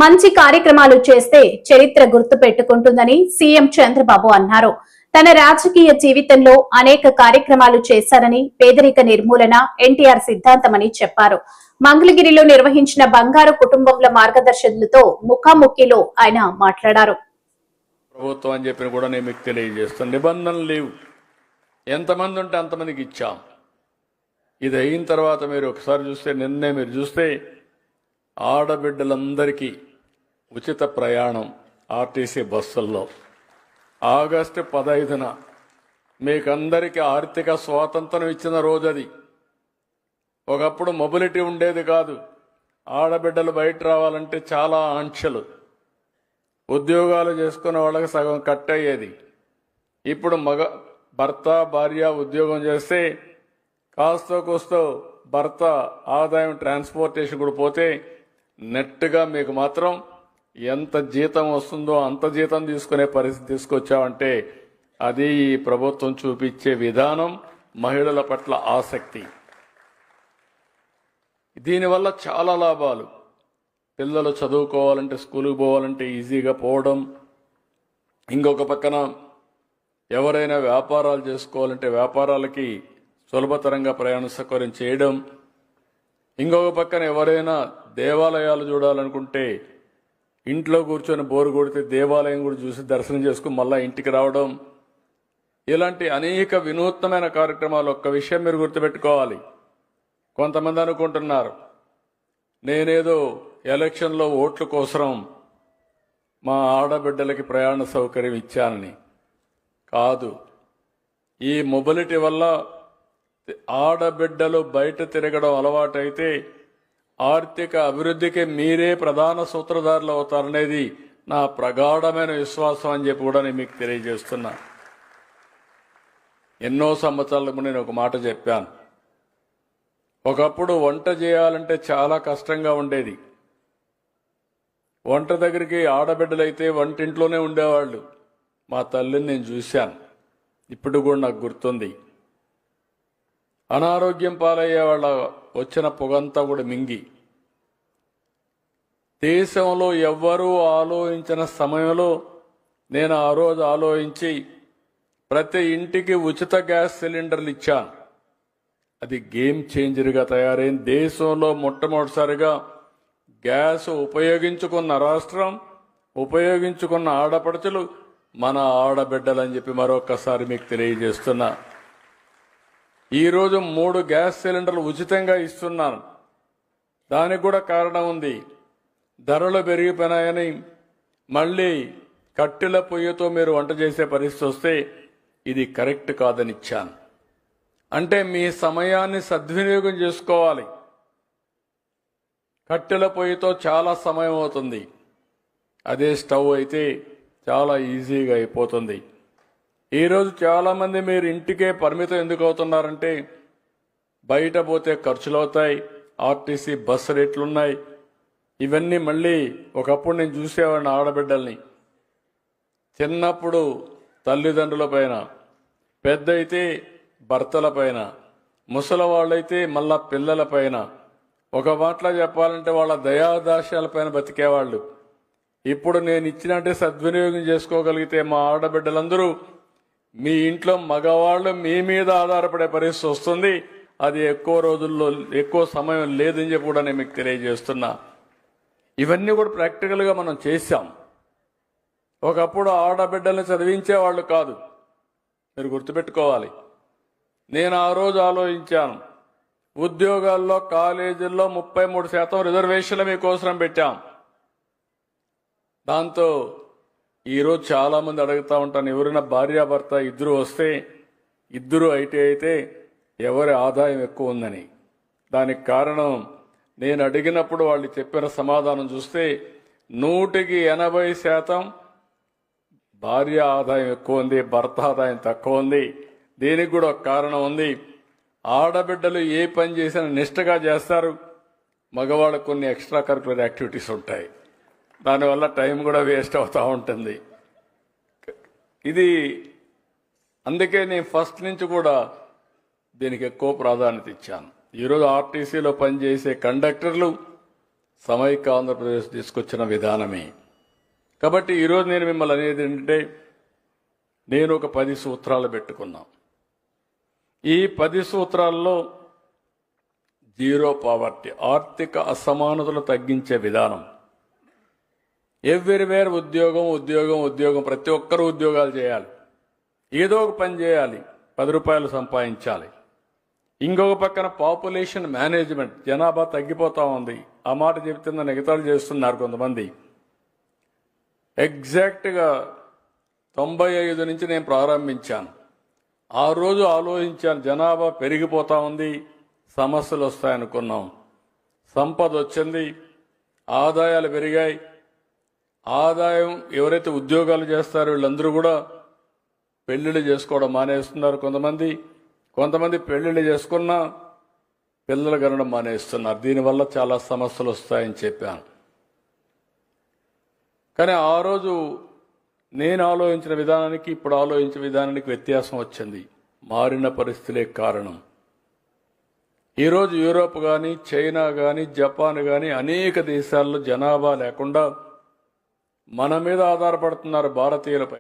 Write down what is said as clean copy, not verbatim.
మంచి కార్యక్రమాలు చేస్తే చరిత్ర గుర్తు పెట్టుకుంటుందని సీఎం చంద్రబాబు అన్నారు. తన రాజకీయ జీవితంలో అనేక కార్యక్రమాలు చేశారని, పేదరిక నిర్మూలన ఎన్టీఆర్ సిద్ధాంతమని చెప్పారు. మంగళగిరిలో నిర్వహించిన బంగారు కుటుంబంల మార్గదర్శకులతో ముఖాముఖిలో ఆయన మాట్లాడారు. ప్రభుత్వం అని చెప్పిన కూడా నేను మీకు తెలియజేస్తాను. నిబంధనలు లేవు, ఎంతమంది ఉంటే అంతమందికి ఇచ్చాం. ఇది అయిన తర్వాత మీరు ఒకసారి చూస్తే, నిన్నే మీరు చూస్తే ఆడబిడ్డలందరికీ ఉచిత ప్రయాణం ఆర్టీసీ బస్సుల్లో ఆగస్టు 15న మీకందరికీ ఆర్థిక స్వాతంత్రం ఇచ్చిన రోజు అది. ఒకప్పుడు మొబిలిటీ ఉండేది కాదు. ఆడబిడ్డలు బయట రావాలంటే చాలా ఆంక్షలు, ఉద్యోగాలు చేసుకునే వాళ్ళకి సగం కట్ అయ్యేది. ఇప్పుడు భర్త భార్య ఉద్యోగం చేస్తే కాస్తో కూస్తో భర్త ఆదాయం ట్రాన్స్పోర్టేషన్ కూడా పోతే నెట్గా మీకు మాత్రం ఎంత జీతం వస్తుందో అంత జీతం తీసుకునే పరిస్థితి తీసుకొచ్చామంటే అది ఈ ప్రభుత్వం చూపించే విధానం, మహిళల పట్ల ఆసక్తి. దీనివల్ల చాలా లాభాలు. పిల్లలు చదువుకోవాలంటే, స్కూలుకు పోవాలంటే ఈజీగా పోవడం. ఇంకొక పక్కన ఎవరైనా వ్యాపారాలు చేసుకోవాలంటే వ్యాపారాలకి సులభతరంగా ప్రయాణ సౌకర్యం చేయడం. ఇంకొక పక్కన ఎవరైనా దేవాలయాలు చూడాలనుకుంటే ఇంట్లో కూర్చొని బోరు కొడితే దేవాలయం కూడా చూసి దర్శనం చేసుకుని మళ్ళా ఇంటికి రావడం. ఇలాంటి అనేక వినూత్నమైన కార్యక్రమాలు. ఒక్క విషయం మీరు గుర్తుపెట్టుకోవాలి. కొంతమంది అనుకుంటున్నారు నేనేదో ఎలక్షన్లో ఓట్ల కోసం మా ఆడబిడ్డలకి ప్రయాణ సౌకర్యం ఇచ్చానని. కాదు, ఈ మొబిలిటీ వల్ల ఆడబిడ్డలు బయట తిరగడం అలవాటైతే ఆర్థిక అభివృద్ధికి మీరే ప్రధాన సూత్రధారులు అవుతారనేది నా ప్రగాఢమైన విశ్వాసం అని చెప్పి కూడా నేను మీకు తెలియజేస్తున్నా. ఎన్నో సంవత్సరాలకు నేను ఒక మాట చెప్పాను. ఒకప్పుడు వంట చేయాలంటే చాలా కష్టంగా ఉండేది. వంట దగ్గరికి ఆడబిడ్డలైతే వంటింట్లోనే ఉండేవాళ్ళు. మా తల్లిని నేను చూశాను, ఇప్పుడు కూడా నాకు గుర్తుంది. అనారోగ్యం పాలయ్యే వాళ్ళ వచ్చిన పొగంతా కూడా మింగి, దేశంలో ఎవ్వరూ ఆలోచించిన సమయంలో నేను ఆ రోజు ఆలోచించి ప్రతి ఇంటికి ఉచిత గ్యాస్ సిలిండర్లు ఇచ్చాను. అది గేమ్ చేంజర్గా తయారైంది. దేశంలో మొట్టమొదటిసారిగా గ్యాస్ ఉపయోగించుకున్న రాష్ట్రం, ఉపయోగించుకున్న ఆడపడుచులు మన ఆడబిడ్డలని చెప్పి మరొకసారి మీకు తెలియజేస్తున్నా. ఈరోజు 3 గ్యాస్ సిలిండర్లు ఉచితంగా ఇస్తున్నాను. దానికి కూడా కారణం ఉంది. ధరలు పెరిగిపోయినాయని మళ్ళీ కట్టెల పొయ్యితో మీరు వంట చేసే పరిస్థితి వస్తే ఇది కరెక్ట్ కాదని ఇచ్చాను. అంటే మీ సమయాన్ని సద్వినియోగం చేసుకోవాలి. కట్టెల పొయ్యితో చాలా సమయం అవుతుంది, అదే స్టవ్ అయితే చాలా ఈజీగా అయిపోతుంది. ఈరోజు చాలామంది మీరు ఇంటికే పరిమితం ఎందుకు అవుతున్నారంటే బయట పోతే ఖర్చులు అవుతాయి, ఆర్టీసీ బస్సు రేట్లున్నాయి. ఇవన్నీ మళ్ళీ ఒకప్పుడు నేను చూసేవాడిని. ఆడబిడ్డల్ని చిన్నప్పుడు తల్లిదండ్రుల పైన, పెద్ద అయితే భర్తల పైన, ముసలివాళ్ళైతే మళ్ళా పిల్లల పైన, ఒక మాటలో చెప్పాలంటే వాళ్ళ దయాదాస్యాల పైన బతికేవాళ్ళు. ఇప్పుడు నేను ఇచ్చినట్టే సద్వినియోగం చేసుకోగలిగితే మా ఆడబిడ్డలందరూ మీ ఇంట్లో మగవాళ్ళు మీ మీద ఆధారపడే పరిస్థితి వస్తుంది. అది ఎక్కువ రోజుల్లో ఎక్కువ సమయం లేదని చెప్పి కూడా నేను మీకు తెలియజేస్తున్నా. ఇవన్నీ కూడా ప్రాక్టికల్గా మనం చేశాం. ఒకప్పుడు ఆడబిడ్డల్ని చదివించేవాళ్ళు కాదు, మీరు గుర్తుపెట్టుకోవాలి. నేను ఆ రోజు ఆలోచించాను, ఉద్యోగాల్లో కాలేజీల్లో 33% రిజర్వేషన్లు మీకోసం పెట్టాం. దాంతో ఈరోజు చాలామంది అడుగుతూ ఉంటాను, ఎవరైనా భార్యాభర్త ఇద్దరు వస్తే, ఇద్దరు ఐటీ అయితే ఎవరి ఆదాయం ఎక్కువ ఉందని. దానికి కారణం నేను అడిగినప్పుడు వాళ్ళు చెప్పిన సమాధానం చూస్తే 180% భార్య ఆదాయం ఎక్కువ ఉంది, భర్త ఆదాయం తక్కువ ఉంది. దీనికి కూడా ఒక కారణం ఉంది. ఆడబిడ్డలు ఏ పని చేసినా నిష్ఠగా చేస్తారు, మగవాళ్ళకు కొన్ని ఎక్స్ట్రా కరికులర్ యాక్టివిటీస్ ఉంటాయి. దానివల్ల టైం కూడా వేస్ట్ అవుతూ ఉంటుంది. ఇది అందుకే నేను ఫస్ట్ నుంచి కూడా దీనికి ఎక్కువ ప్రాధాన్యత ఇచ్చాను. ఈరోజు ఆర్టీసీలో పనిచేసే కండక్టర్లు సమైక్య ఆంధ్రప్రదేశ్ తీసుకొచ్చిన విధానమే. కాబట్టి ఈరోజు నేను మిమ్మల్ని అనేది ఏంటంటే, నేను ఒక 10 సూత్రాలు పెట్టుకున్నా. ఈ 10 సూత్రాల్లో జీరో పావర్టీ, ఆర్థిక అసమానతలు తగ్గించే విధానం, ఎవ్రీవేర్ ఉద్యోగం ఉద్యోగం ఉద్యోగం, ప్రతి ఒక్కరూ ఉద్యోగాలు చేయాలి, ఏదో ఒక పని చేయాలి, 10 రూపాయలు సంపాదించాలి. ఇంకొక పక్కన పాపులేషన్ మేనేజ్మెంట్, జనాభా తగ్గిపోతా ఉంది. ఆ మాట చెబితే నన్ను ఎగతాళి చేస్తున్నారు కొంతమంది. ఎగ్జాక్ట్గా 95 నుంచి నేను ప్రారంభించాను. ఆ రోజు ఆలోచించాను, జనాభా పెరిగిపోతా ఉంది, సమస్యలు వస్తాయనుకున్నాం. సంపద వచ్చింది, ఆదాయాలు పెరిగాయి. ఆదాయం ఎవరైతే ఉద్యోగాలు చేస్తారో వీళ్ళందరూ కూడా పెళ్లిళ్ళు చేసుకోవడం మానేస్తున్నారు. కొంతమంది పెళ్లిళ్ళు చేసుకున్నా పిల్లలు కనడం మానేస్తున్నారు. దీనివల్ల చాలా సమస్యలు వస్తాయని చెప్పాను. కానీ ఆ రోజు నేను ఆలోచించిన విధానానికి ఇప్పుడు ఆలోచించిన విధానానికి వ్యత్యాసం వచ్చింది. మారిన పరిస్థితులే కారణం. ఈరోజు యూరోప్ కానీ, చైనా కానీ, జపాన్ కానీ అనేక దేశాల్లో జనాభా లేకుండా మన మీద ఆధారపడుతున్నారు భారతీయులపై.